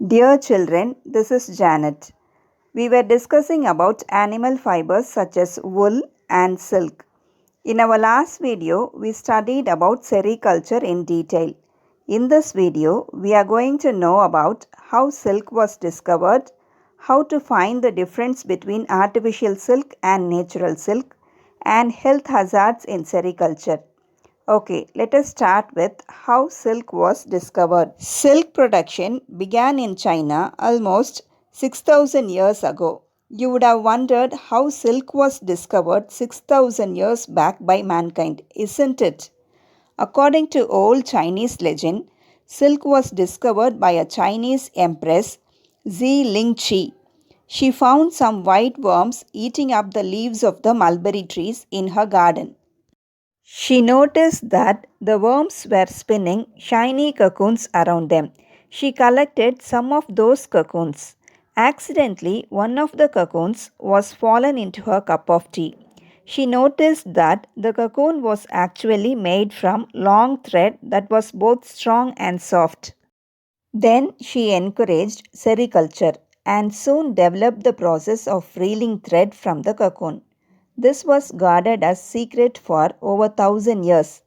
Dear children, this is Janet. We were discussing about animal fibers such as wool and silk. In our last video, we studied about sericulture in detail. In this video, we are going to know about how silk was discovered, how to find the difference between artificial silk and natural silk, and health hazards in sericulture. Okay, let us start with how silk was discovered. Silk production began in China almost 6,000 years ago. You would have wondered how silk was discovered 6,000 years back by mankind, isn't it? According to old Chinese legend, silk was discovered by a Chinese empress, Zi. She found some white worms eating up the leaves of the mulberry trees in her garden. She noticed that the worms were spinning shiny cocoons around them. She collected some of those cocoons. Accidentally, one of the cocoons was fallen into her cup of tea. She noticed that the cocoon was actually made from long thread that was both strong and soft. Then she encouraged sericulture and soon developed the process of reeling thread from the cocoon. This was guarded as secret for over 1,000 years.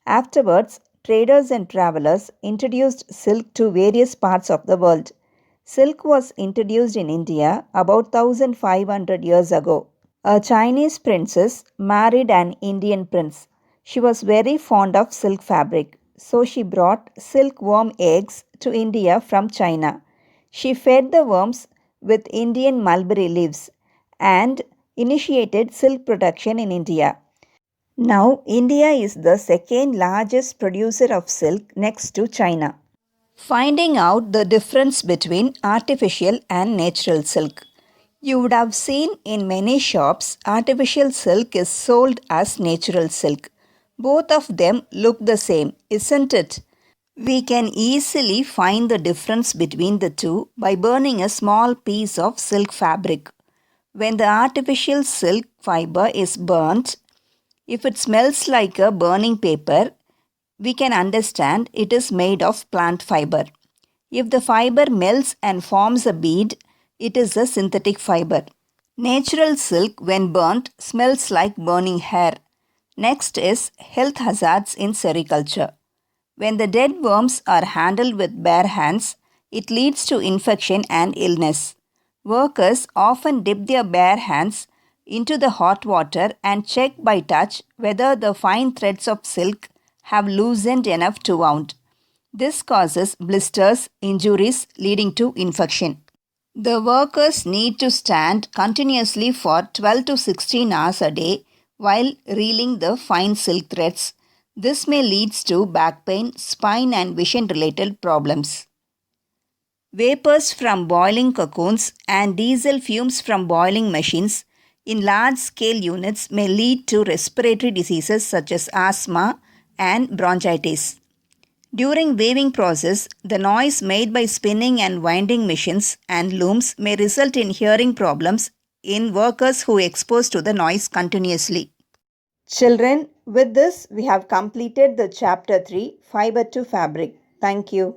Afterwards, traders and travelers introduced silk to various parts of the world. Silk was introduced in India about 1,500 years ago. A Chinese princess married an Indian prince. She was very fond of silk fabric, so she brought silkworm eggs to India from China. She fed the worms with Indian mulberry leaves and initiated silk production in India. Now, India is the second largest producer of silk next to China. Finding out the difference between artificial and natural silk. You would have seen in many shops, artificial silk is sold as natural silk. Both of them look the same, isn't it? We can easily find the difference between the two by burning a small piece of silk fabric. When the artificial silk fiber is burnt, if it smells like a burning paper, we can understand it is made of plant fiber. If the fiber melts and forms a bead, it is a synthetic fiber. Natural silk, when burnt, smells like burning hair. Next is health hazards in sericulture. When the dead worms are handled with bare hands, it leads to infection and illness. Workers often dip their bare hands into the hot water and check by touch whether the fine threads of silk have loosened enough to wound. This causes blisters, injuries leading to infection. The workers need to stand continuously for 12 to 16 hours a day while reeling the fine silk threads. This may lead to back pain, spine and vision related problems. Vapors from boiling cocoons and diesel fumes from boiling machines in large-scale units may lead to respiratory diseases such as asthma and bronchitis. During weaving process, the noise made by spinning and winding machines and looms may result in hearing problems in workers who are exposed to the noise continuously. Children, with this we have completed the chapter 3, Fiber to Fabric. Thank you.